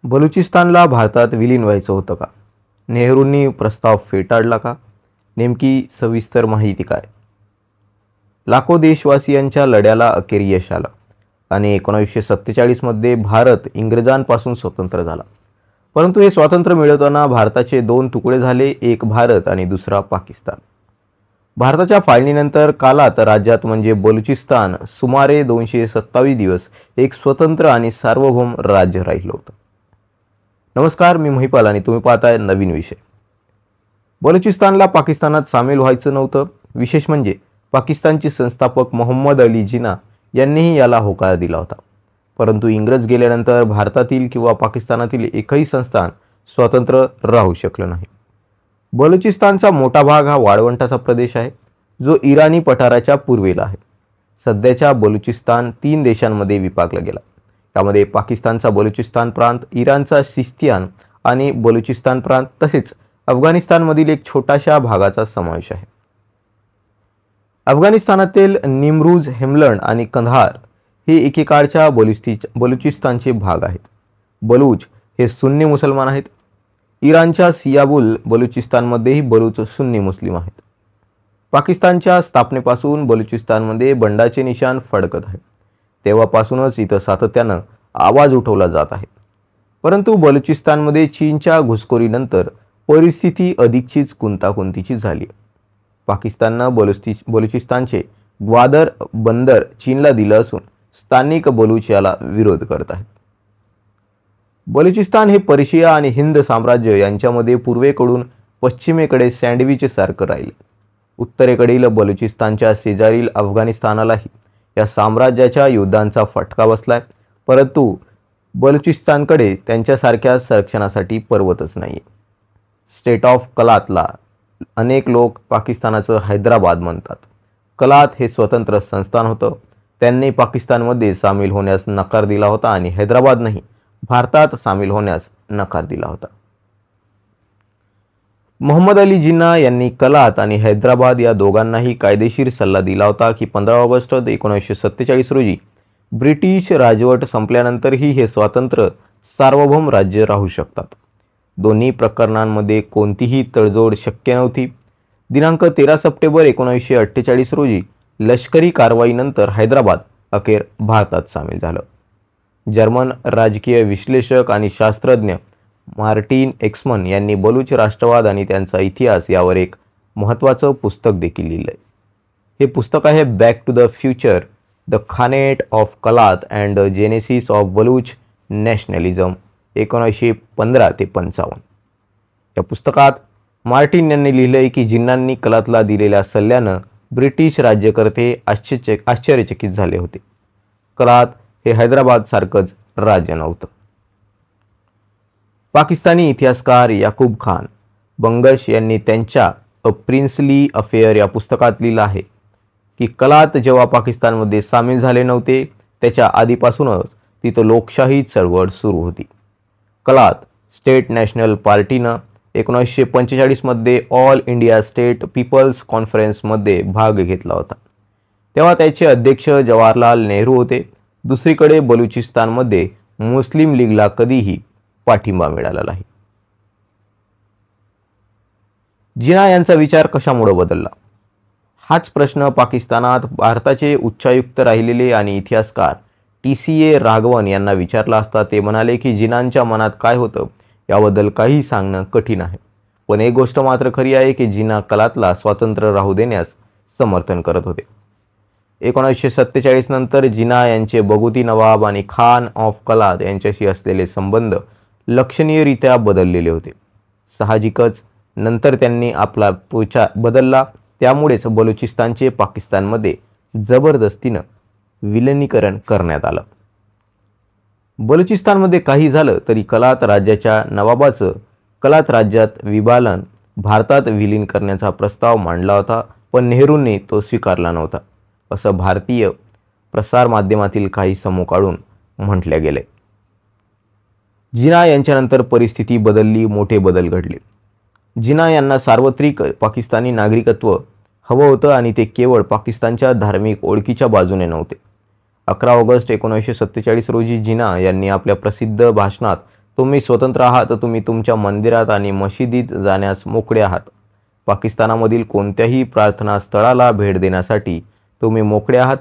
बलुचिस्तानला भारतात विलीन व्हायचं होतं का? नेहरूंनी प्रस्ताव फेटाळला का? नेमकी सविस्तर माहिती काय? लाखो देशवासियांच्या लढ्याला अखेर यश आलं आणि 1947 मध्ये भारत इंग्रजांपासून स्वतंत्र झाला. परंतु हे स्वातंत्र्य मिळवताना भारताचे दोन तुकडे झाले, एक भारत आणि दुसरा पाकिस्तान. भारताच्या फाळणीनंतर कालात राज्यात म्हणजे बलुचिस्तान सुमारे 227 दिवस एक स्वतंत्र आणि सार्वभौम राज्य राहिलं होतं. नमस्कार, मी महिपाल आणि तुम्ही पाहताय नवीन विषय. बलुचिस्तानला पाकिस्तानात सामील व्हायचं नव्हतं. विशेष म्हणजे पाकिस्तानचे संस्थापक मोहम्मद अली जिना यांनीही याला होकार दिला होता. परंतु इंग्रज गेल्यानंतर भारतातील किंवा पाकिस्तानातील एकही संस्थान स्वतंत्र राहू शकलं नाही. बलुचिस्तानचा मोठा भाग हा वाळवंटाचा प्रदेश आहे, जो इराणी पठाराच्या पूर्वेला आहे. सध्याच्या बलुचिस्तान 3 देशांमध्ये विभागला गेला. यामध्ये पाकिस्तानचा बलुचिस्तान प्रांत, इराणचा सिस्तियान आणि बलुचिस्तान प्रांत तसेच अफगाणिस्तानमधील एक छोटाशा भागाचा समावेश आहे. अफगाणिस्तानातील निमरूज, हेमलंड आणि कंधार हे एकेकाळच्या बलुचिस्तानचे भाग आहेत. बलूच हे सुन्नी मुसलमान आहेत. इराणच्या सियाबुल बलुचिस्तानमध्येही बलूच सुन्नी मुस्लिम आहेत. पाकिस्तानच्या स्थापनेपासून बलुचिस्तानमध्ये बंडाचे निशाण फडकत आहेत. तेव्हापासूनच इथं सातत्यानं आवाज उठवला जात आहे. परंतु बलुचिस्तानमध्ये चीनच्या घुसखोरीनंतर परिस्थिती अधिकचीच गुंतागुंतीची झाली. पाकिस्ताननं बलुचिस्तानचे ग्वादर बंदर चीनला दिलं असून स्थानिक बलूच याला विरोध करत आहेत. बलुचिस्तान हे पर्शिया आणि हिंद साम्राज्य यांच्यामध्ये पूर्वेकडून पश्चिमेकडे सँडविच सारखं राहिले. उत्तरेकडील बलुचिस्तानच्या शेजारील अफगाणिस्तानालाही या साम्राज्याच्या युद्धांचा फटका बसलाय. परंतु बलुचिस्तानकडे त्यांच्यासारख्या संरक्षणासाठी पर्वतच नाही. स्टेट ऑफ कलातला अनेक लोक पाकिस्तानाचं हैदराबाद म्हणतात. कलात हे स्वतंत्र संस्थान होतं. त्यांनी पाकिस्तानमध्ये सामील होण्यास नकार दिला होता आणि हैदराबादनेही भारतात सामील होण्यास नकार दिला होता. मोहम्मद अली जिन्ना यांनी कलात आणि हैदराबाद या दोघांनाही कायदेशीर सल्ला दिला होता की 15 ऑगस्ट 1947 रोजी ब्रिटिश राजवट संपल्यानंतरही हे स्वतंत्र सार्वभौम राज्य राहू शकतात. दोन्ही प्रकरणांमध्ये कोणतीही तडजोड शक्य नव्हती. दिनांक 13 सप्टेंबर 1948 रोजी लष्करी कारवाईनंतर हैदराबाद अखेर भारतात सामील झालं. जर्मन राजकीय विश्लेषक आणि शास्त्रज्ञ मार्टिन एक्समन यांनी बलूच राष्ट्रवाद आणि त्यांचा इतिहास यावर एक महत्त्वाचं पुस्तक देखील लिहिलंय. हे पुस्तक आहे back to the future, the khanate of Kalat and the genesis of Baloch nationalism 1915 ते 55. या पुस्तकात मार्टिन यांनी लिहिलंय की जिन्नांनी कलातला दिलेल्या सल्ल्यानं ब्रिटिश राज्यकर्ते आश्चर्यचकित झाले होते. कलात हे हैदराबाद सारखंच राज्य नव्हतं. पाकिस्तानी इतिहासकार याकूब खान बंगश यांनी त्यांच्या अ प्रिन्सली अफेअर या पुस्तकात लिहिलं आहे की कलात जेव्हा पाकिस्तानमध्ये सामील झाले नव्हते त्याच्या आधीपासूनच तिथं लोकशाही चळवळ सुरू होती. कलात स्टेट नॅशनल पार्टीनं 1945 मध्ये ऑल इंडिया स्टेट पीपल्स कॉन्फरन्समध्ये भाग घेतला होता. तेव्हा त्याचे अध्यक्ष जवाहरलाल नेहरू होते. दुसरीकडे बलुचिस्तानमध्ये मुस्लिम लीगला कधीही पाठिंबा मिळाला नाही. जिना यांचा विचार कशामुळे बदलला? हाच प्रश्न पाकिस्तानात भारताचे उच्चायुक्त राहिलेले आणि इतिहासकार TCA राघवन यांना विचारला असता ते म्हणाले की जिनांच्या मनात काय होतं याबद्दल काही सांगणं कठीण आहे. पण एक गोष्ट मात्र खरी आहे की जिना कलातला स्वतंत्र राहू देण्यास समर्थन करत होते. 1947 नंतर जिना यांचे बगुती नवाब आणि खान ऑफ कलात यांच्याशी असलेले संबंध लक्षणीयरित्या बदललेले होते. साहजिकच नंतर त्यांनी आपला विचार बदलला. त्यामुळेच बलुचिस्तानचे पाकिस्तानमध्ये जबरदस्तीनं विलिनीकरण करण्यात आलं. बलुचिस्तानमध्ये काही झालं तरी कलात राज्याच्या नवाबाचं कलात राज्यात विभालन भारतात विलीन करण्याचा प्रस्ताव मांडला होता, पण नेहरूंनी तो स्वीकारला नव्हता, असं भारतीय प्रसारमाध्यमातील काही समूह काढून म्हटले गेले. जिना यांच्यानंतर परिस्थिती बदलली, मोठे बदल घडले. जिना यांना सार्वत्रिक पाकिस्तानी नागरिकत्व हवं होतं आणि ते केवळ पाकिस्तानच्या धार्मिक ओळखीच्या बाजूने नव्हते. 11 ऑगस्ट 1947 रोजी जिना यांनी आपल्या प्रसिद्ध भाषणात तुम्ही स्वतंत्र आहात, तुम्ही तुमच्या मंदिरात आणि मशिदीत जाण्यास मोकळे आहात. पाकिस्तानामधील कोणत्याही प्रार्थना स्थळाला भेट देण्यासाठी तुम्ही मोकळे आहात.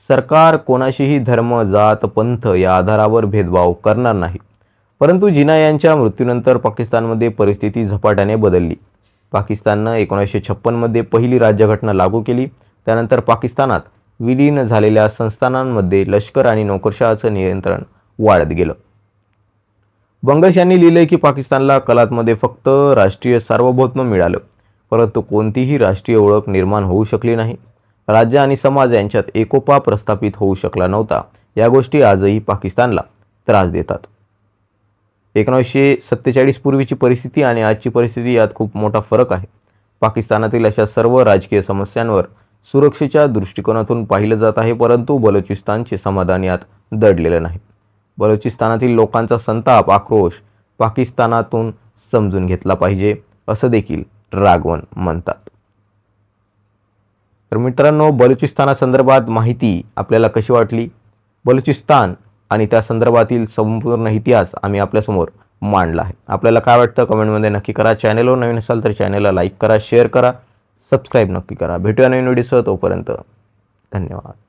सरकार कोणाशीही धर्म, जात, पंथ या आधारावर भेदभाव करणार नाही. परंतु जिना यांच्या मृत्यूनंतर पाकिस्तानमध्ये परिस्थिती झपाट्याने बदलली. पाकिस्ताननं 1956 मध्ये पहिली राज्यघटना लागू केली. त्यानंतर पाकिस्तानात विलीन झालेल्या संस्थानांमध्ये लष्कर आणि नोकरशहाचं नियंत्रण वाढत गेलं. बंगश यांनी लिहिले की पाकिस्तानला कलातमध्ये फक्त राष्ट्रीय सार्वभौमत्व मिळालं, परंतु कोणतीही राष्ट्रीय ओळख निर्माण होऊ शकली नाही. राज्य आणि समाज यांच्यात एकोपा प्रस्थापित होऊ शकला नव्हता. या गोष्टी आजही पाकिस्तानला त्रास देतात. 1947 पूर्वीची परिस्थिती आणि आजची परिस्थिती यात खूप मोठा फरक आहे. पाकिस्तानातील अशा सर्व राजकीय समस्यांवर सुरक्षेच्या दृष्टिकोनातून पाहिलं जात आहे, परंतु बलुचिस्तानचे समाधान यात दडलेलं नाही. बलुचिस्तानातील लोकांचा संताप, आक्रोश पाकिस्तानातून समजून घेतला पाहिजे, असं देखील राघवन म्हणतात. तर मित्रांनो, बलुचिस्तानासंदर्भात माहिती आपल्याला कशी वाटली? बलुचिस्तान आणि त्या संदर्भातील संपूर्ण इतिहास आम्ही आपल्यासमोर मांडला आहे. आपल्याला काय वाटतं कमेंटमध्ये नक्की करा. चॅनलवर नवीन असाल तर चॅनलला लाईक करा, शेअर करा, सबस्क्राईब नक्की करा. भेटूया नवीन व्हिडिओसह. तोपर्यंत धन्यवाद.